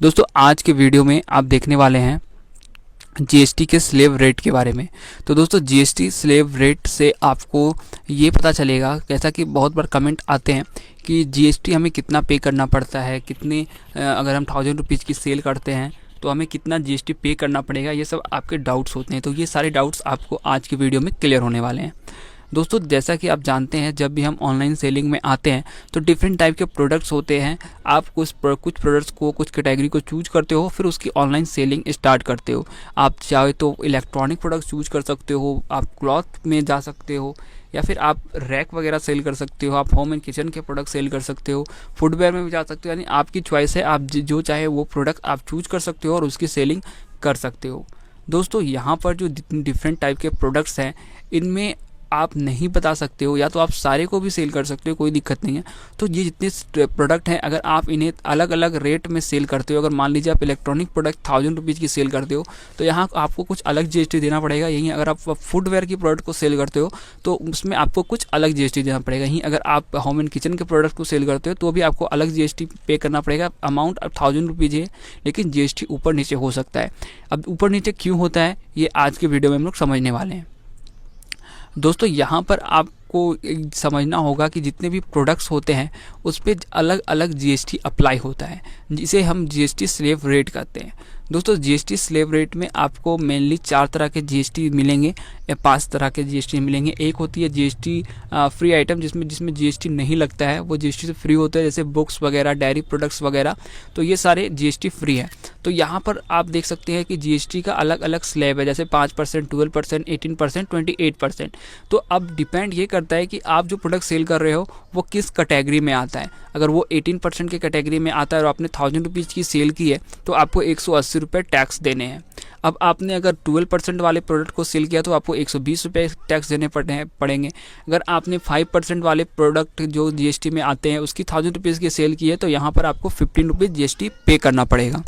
दोस्तों आज के वीडियो में आप देखने वाले हैं जीएसटी के स्लेव रेट के बारे में। तो दोस्तों जीएसटी स्लेव रेट से आपको ये पता चलेगा, जैसा कि बहुत बार कमेंट आते हैं कि जीएसटी हमें कितना पे करना पड़ता है, कितने अगर हम 1000 रुपीज़ की सेल करते हैं तो हमें कितना जीएसटी पे करना पड़ेगा। ये सब आपके डाउट्स होते हैं, तो ये सारे डाउट्स आपको आज की वीडियो में क्लियर होने वाले हैं। दोस्तों जैसा कि आप जानते हैं, जब भी हम ऑनलाइन सेलिंग में आते हैं तो डिफरेंट टाइप के प्रोडक्ट्स होते हैं। आप कुछ प्रोडक्ट्स को, कुछ कैटेगरी को चूज करते हो, फिर उसकी ऑनलाइन सेलिंग स्टार्ट करते हो। आप चाहे तो इलेक्ट्रॉनिक प्रोडक्ट्स चूज कर सकते हो, आप क्लॉथ में जा सकते हो, या फिर आप रैक वगैरह सेल कर सकते हो, आप होम एंड किचन के प्रोडक्ट सेल कर सकते हो, फुटवेयर में भी जा सकते हो। यानी आपकी चॉइस है, आप जो चाहे वो प्रोडक्ट आप चूज कर सकते हो और उसकी सेलिंग कर सकते हो। दोस्तों यहाँ पर जो डिफरेंट टाइप के प्रोडक्ट्स हैं, इनमें आप नहीं बता सकते हो, या तो आप सारे को भी सेल कर सकते हो, कोई दिक्कत नहीं है। तो ये जितने प्रोडक्ट हैं, अगर आप इन्हें अलग अलग रेट में सेल करते हो, अगर मान लीजिए आप इलेक्ट्रॉनिक प्रोडक्ट 1000 रुपीज़ की सेल करते हो तो यहाँ आपको कुछ अलग जीएसटी देना पड़ेगा। यहीं अगर आप फुटवेयर की प्रोडक्ट को सेल करते हो तो उसमें आपको कुछ अलग जीएसटी देना पड़ेगा। यहीं अगर आप होम एंड किचन के प्रोडक्ट को सेल करते हो तो भी आपको अलग जीएसटी पे करना पड़ेगा। अमाउंट अब 1000 रुपीज़ है, लेकिन जीएसटी ऊपर नीचे हो सकता है। अब ऊपर नीचे क्यों होता है, ये आज के वीडियो में हम लोग समझने वाले हैं। दोस्तों यहाँ पर आपको समझना होगा कि जितने भी प्रोडक्ट्स होते हैं उस पर अलग अलग जीएसटी अप्लाई होता है, जिसे हम जीएसटी स्लेव रेट कहते हैं। दोस्तों जीएसटी स्लेव रेट में आपको मेनली 4 तरह के जीएसटी मिलेंगे या 5 तरह के जीएसटी मिलेंगे। एक होती है जीएसटी फ्री आइटम, जिसमें जीएसटी नहीं लगता है, वो जीएसटी से फ्री होता है, जैसे बुक्स वगैरह, डायरी प्रोडक्ट्स वगैरह, तो ये सारे जीएसटी फ्री है। तो यहाँ पर आप देख सकते हैं कि जीएसटी का अलग अलग स्लैब है, जैसे 5%, 12%, 18%, 28%। तो अब डिपेंड ये करता है कि आप जो प्रोडक्ट सेल कर रहे हो वो किस कैटेगरी में आता है। अगर वो 18% के कैटेगरी में आता है और आपने 1000 रुपीज़ की सेल की है तो आपको 180 रुपये टैक्स देने हैं। अब आपने अगर 12% वाले प्रोडक्ट को सेल किया तो आपको 120 रुपये टैक्स देने पड़ेंगे। अगर आपने 5% वाले प्रोडक्ट जो जीएसटी में आते हैं उसकी 1000 रुपीज़ की सेल की है तो यहाँ पर आपको 15 रुपीज़ जीएसटी पे करना पड़ेगा।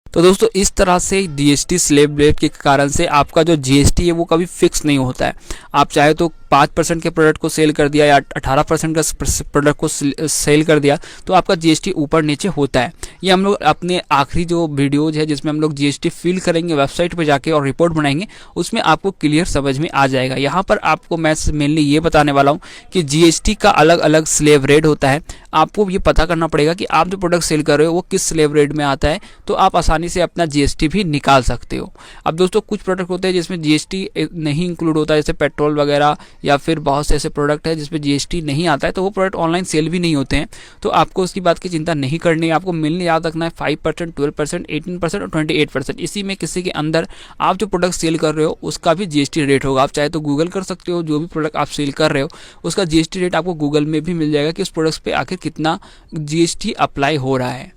तो दोस्तों इस तरह से जीएसटी स्लेब रेट के कारण से आपका जो जीएसटी है वो कभी फिक्स नहीं होता है। आप चाहे तो 5% के प्रोडक्ट को सेल कर दिया या 18% का प्रोडक्ट को सेल कर दिया तो आपका जीएसटी ऊपर नीचे होता है। ये हम लोग अपने आखिरी जो वीडियोज है जिसमें हम लोग जीएसटी फिल करेंगे वेबसाइट पे जाके और रिपोर्ट बनाएंगे, उसमें आपको क्लियर समझ में आ जाएगा। यहाँ पर आपको मैं मेनली ये बताने वाला हूँ कि जीएसटी का अलग अलग स्लेब रेट होता है। आपको ये पता करना पड़ेगा कि आप जो प्रोडक्ट सेल कर रहे हो वो किस स्लेब रेट में आता है, तो आप आसानी से अपना जीएसटी भी निकाल सकते हो। अब दोस्तों कुछ प्रोडक्ट होते हैं जिसमें जीएसटी नहीं इंक्लूड होता है, जैसे पेट्रोल वगैरह, या फिर बहुत से ऐसे प्रोडक्ट है जिसमें जीएसटी नहीं आता है, तो वो प्रोडक्ट ऑनलाइन सेल भी नहीं होते हैं। तो आपको उसकी बात की चिंता नहीं करनी है। आपको मिलने याद रखना है 5%, 12%, 18% और 28%। इसी में किसी के अंदर आप जो प्रोडक्ट सेल कर रहे हो उसका भी जीएसटी रेट होगा। आप चाहे तो गूगल कर सकते हो, जो भी प्रोडक्ट आप सेल कर रहे हो उसका जीएसटी रेट आपको गूगल में भी मिल जाएगा कि उस प्रोडक्ट्स पे आखिर कितना जीएसटी अप्लाई हो रहा है।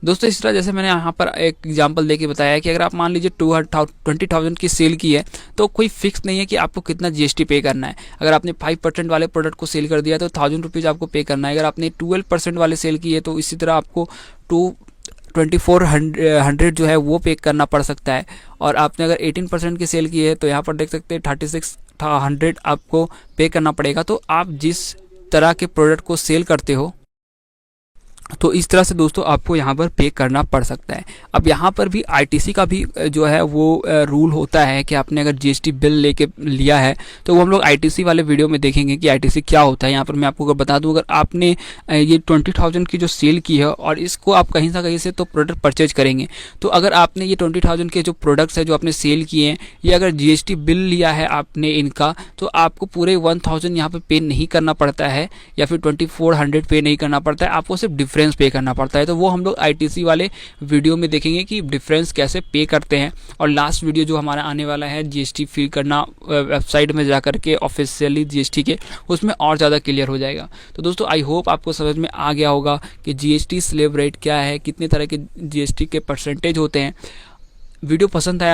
दोस्तों इस तरह जैसे मैंने यहाँ पर एक एग्जांपल देके बताया कि अगर आप मान लीजिए 20,000 की सेल की है तो कोई फिक्स नहीं है कि आपको कितना जीएसटी पे करना है। अगर आपने 5% वाले प्रोडक्ट को सेल कर दिया तो 1000 रुपीज़ आपको पे करना है। अगर आपने 12% वाले सेल की है तो इसी तरह आपको 2400 जो है वो पे करना पड़ सकता है। और आपने अगर 18% की सेल की है तो यहाँ पर देख सकते हैं 3600 आपको पे करना पड़ेगा। तो आप जिस तरह के प्रोडक्ट को सेल करते हो तो इस तरह से दोस्तों आपको यहाँ पर पे करना पड़ सकता है। अब यहाँ पर भी आईटीसी का भी जो है वो रूल होता है कि आपने अगर जीएसटी बिल लेके लिया है तो वो हम लोग आईटीसी वाले वीडियो में देखेंगे कि आईटीसी क्या होता है। यहाँ पर मैं आपको अगर बता दूँ, अगर आपने ये 20,000 की जो सेल की है और इसको आप कहीं ना कहीं से तो प्रोडक्ट परचेज करेंगे, तो अगर आपने ये 20,000 के जो प्रोडक्ट्स है जो आपने सेल किए हैं, ये अगर जीएसटी बिल लिया है आपने इनका, तो आपको पूरे 1000 यहाँ पर पे नहीं करना पड़ता है या फिर 2400 पे नहीं करना पड़ता है, आपको सिर्फ डिफरेंस पे करना पड़ता है। तो वो हम लोग आईटीसी वाले वीडियो में देखेंगे कि डिफरेंस कैसे पे करते हैं। और लास्ट वीडियो जो हमारा आने वाला है जीएसटी फिल करना वेबसाइट में जाकर के ऑफिशियली जीएसटी के, उसमें और ज़्यादा क्लियर हो जाएगा। तो दोस्तों आई होप आपको समझ में आ गया होगा कि जीएसटी स्लेब रेट क्या है, कितने तरह के जीएसटी के परसेंटेज होते हैं। वीडियो पसंद आया